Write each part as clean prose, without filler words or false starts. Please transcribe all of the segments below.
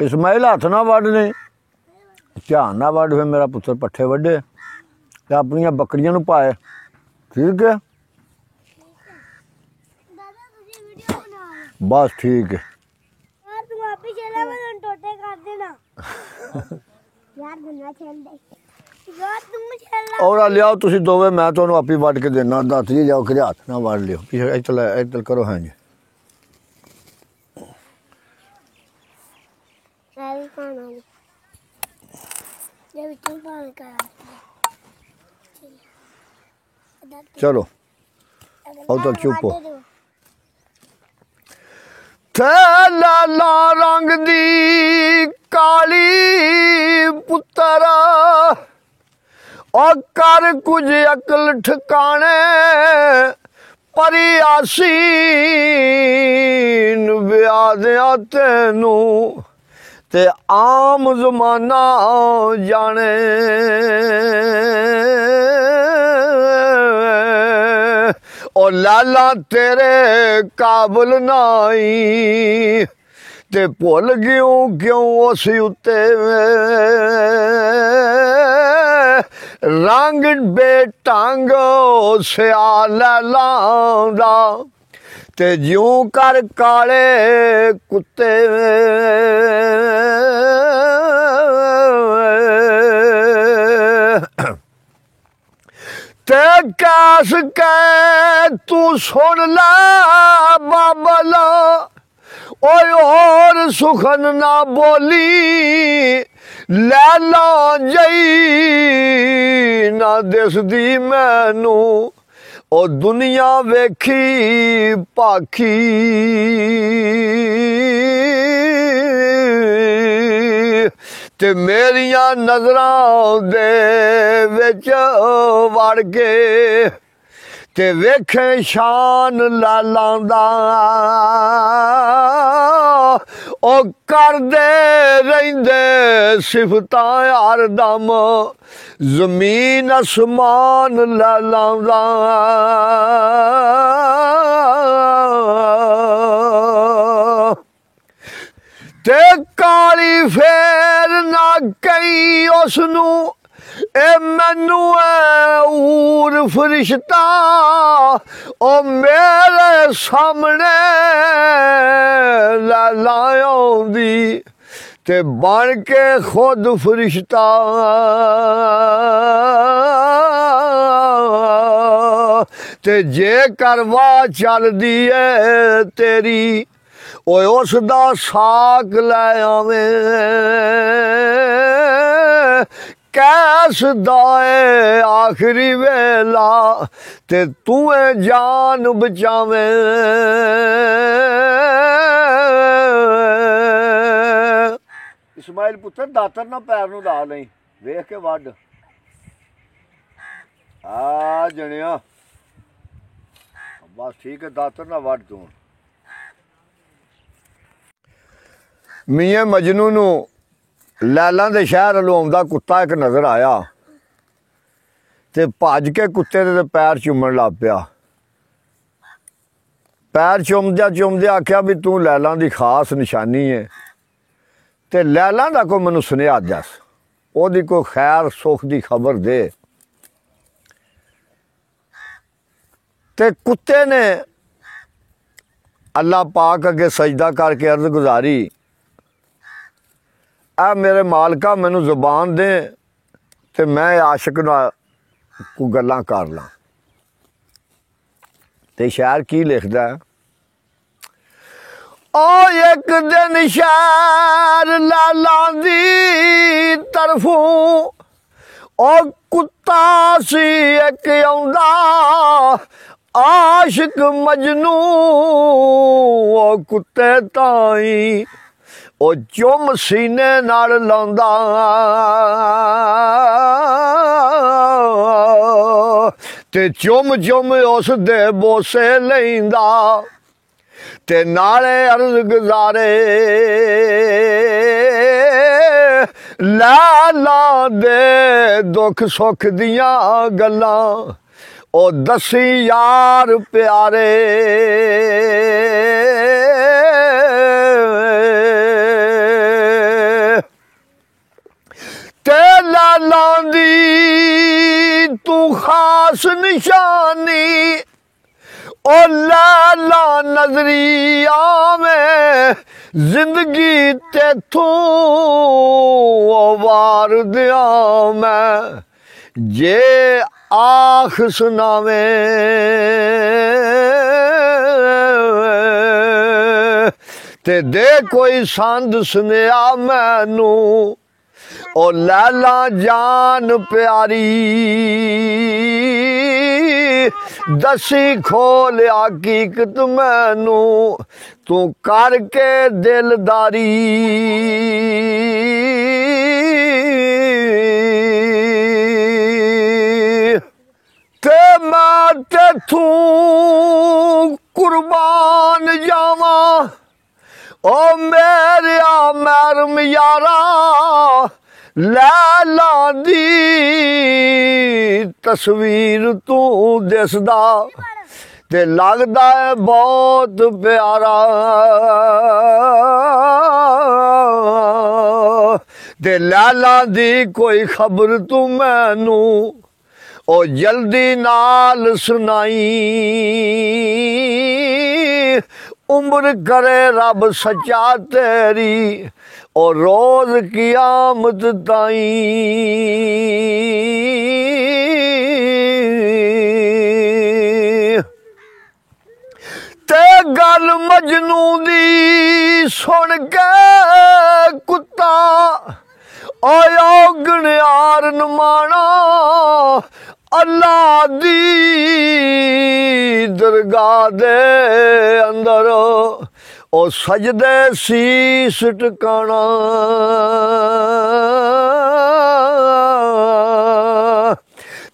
इस्माइल हथ ना वढ़ नहीं, ध्यान ना वढ़, फिर मेरा पुत्र पट्ठे वड्डे ते अपनियां बकरियां नूं पाए। ठीक है, बस ठीक है। और लियाओ तुसी दोवे, मैं तुहानूं आपी वड्ड के देना। दस जी जाओ कि हथ ना वढ़ लियो। इधर करो। हाँ जी, चलो उधर चुप हो। लाला रंग दी काली पुत्तरा और कर कुछ अकल ठिकाने, परी आसीन ब्याह दिया तेनू ते आम जमाना जाने। और लाला तेरे काबल नाई ते भुल क्यों उस उत्ते रंग बेटंग सिया लैला दा ते ज्यों कर काले कुत्ते। ते कैस कै तू सुन ला बाबला, और सुखन ना बोली लैला जई ना दिसदी मैनू, ओ दुनिया वेखी भाखी ते मेरियां नजरां दे विच वड़ के ते वेखे शान लालां दा, ओ करदे रहिंदे सिफतां हरदम जमीन आसमान लालां दा। ते काली फेर ना कई उसनू, ए मैनू ऊर फरिश्ता, ओ मेरे सामने लैला आउंदी ते बन के खुद फरिश्ता। ते जे करवा चलदी है तेरी, ओए उसदा साक लै आवे, कैस दाए आखिरी वेला ते तुए जान बचावे। इस्माइल पुत्र दातर ना पैर नूं ला नहीं, वेख के वड्ड आ जनिया। बस ठीक है, दातर ना वड्ड तू। मियां मजनू नूं लैला दे शहर वल्लों आउंदा कुत्ता एक नज़र आया ते भज के कुत्ते दे पैर चूमन लग पिया। पैर चुमदे आख्या भी तू लैला दी खास निशानी है ते लैला दा कोई मैनू सुनेहा दस, ओदी कोई खैर सुख दी खबर दे। ते कुत्ते ने अल्लाह पाक अगे सजदा करके अर्ज गुजारी, आ मेरे मालका मैनू जुबान दे ते मैं आशिक नाल को गल्लां कर ला। ते शायर की लिखदा है, ओ एक दिन शहर लैला दी तरफों, ओ कुत्ता सी एक आउंदा आशिक मजनू, ओ कुत्ते ताई ओ चुम सीने नाल लाउंदा, ते चुम चुम उस दे बोसे लैंदा ते नाले अर्ज गुजारे लैला दे दुख सुख दियां गल्लां ओ दसी यार प्यारे। लैलां दी तू खास निशानी ओ लैला नजरी आवे जिंदगी तेथों वार दिया मैं जे आख सुनावे ते दे कोई संद सुनिया मैनू ओ लैला जान प्यारी दसी खोल हकीकत मैनू तू करके दिलदारी ते मैं तेथू कुर्बान जावा ओ मेरिया मैरम यारा लैला दी तस्वीर तू दिसदा ते लगदा है बहुत प्यारा ते लैला दी कोई खबर तू मैनू ओ जल्दी नाल सुनाई उम्र करे रब सच्चा तेरी और रोज क़यामत ताई ते गल मजनू दी सुन के कुत्ता आया गणियार नमाना अल्लाह दी दरगाह दे अंदर ओ सजदे शीश टकाना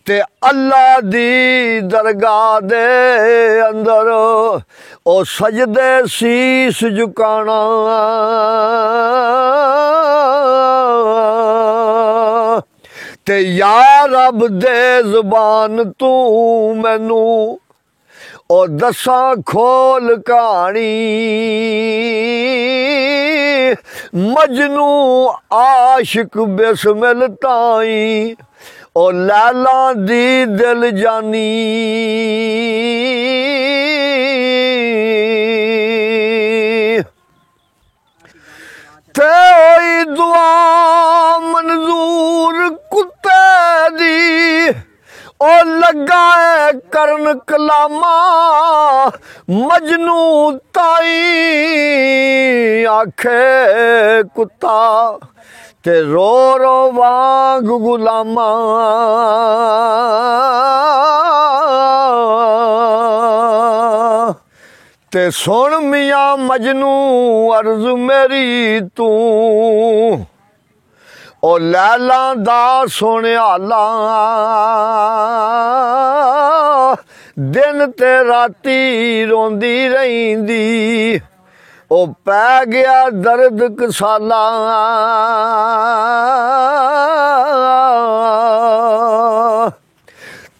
ते अल्लाह दी दरगाह दे अंदर ओ सजदे शीश झुकाना ते या रब दे जुबान तू मैनू ओ दसा खोल कहानी मजनू आशिक बिस्मिल ताई ओ लैला दी दिल जानी ते ओई दुआ मंजूर कुत्ते दी ओ लगा है करन कलामा मजनू ताई आखे कुत्ता ते रो रो वांग गुलामा ते सुन मियां मजनू अर्ज मेरी तू ओ लैला दा सोने आला दिन ते राती रोंदी रहिंदी ओ पै गया दर्द कसाला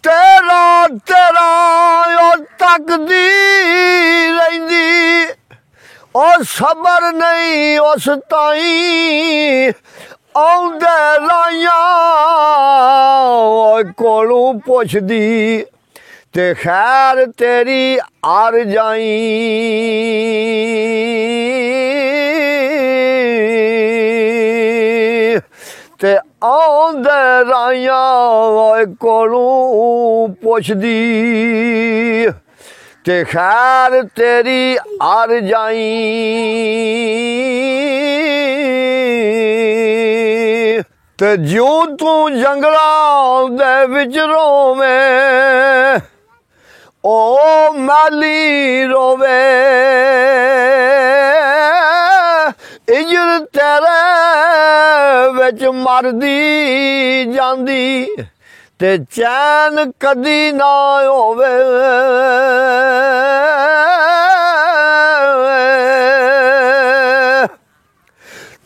तेरा तेरा ओ तकदी रहिंदी ओ सबर नहीं उस ताई आउंदे लाइया कोलू पुछदी ते खैर तेरी आर जाई ते आउंदे लाइया कोलू पुछदी ते खैर तेरी आर जाई ते ज्यों तू जंगलां दे विच रोवे ओ माली रोवे इजर तेरे विच मरदी जांदी ते चैन कदी ना होवे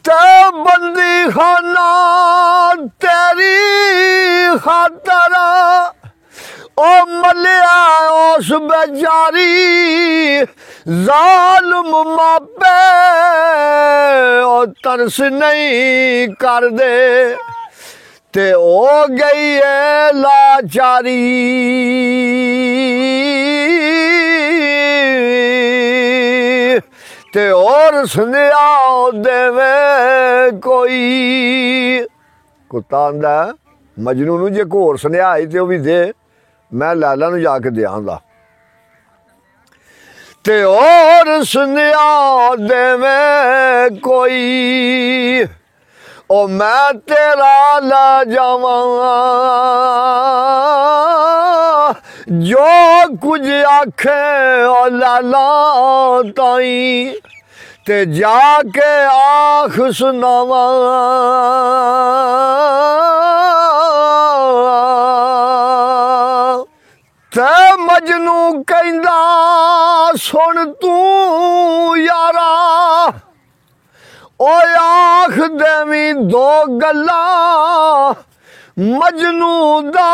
ते बंदी खाना तेरी खातर ओ मलिया उस बेचारी जालिम मापे ओ तरस नहीं कर दे ते हो गई है लाचारी ते और सुनिया देवे कोई। कुत्ता आंदा मजनू नूं जे होर सुनिया आई ते भी दे, मैं लैला नूं जाके देआंगा। ते और सुनिया देवे कोई ओ मैं तेरा ला जावां जो कुछ आखे ओ लाला ताई ते जाके आख सुनावा। ते मजनू कहंदा सुन तू यारा ओ आख देवी दो गल्ला मजनू दा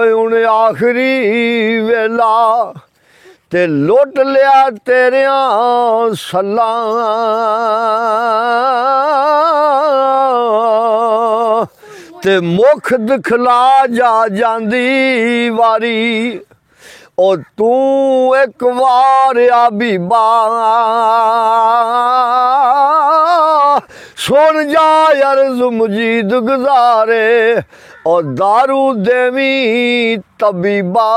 हुण आखरी वेला ते लुट लिया तेरियां सल्लां ते मुख दिखला जा जांदी वारी ओ तू एक बार आ बीबा सुन जा अर्ज़ मुजीद गुजारे और दारू देवी तबीबा।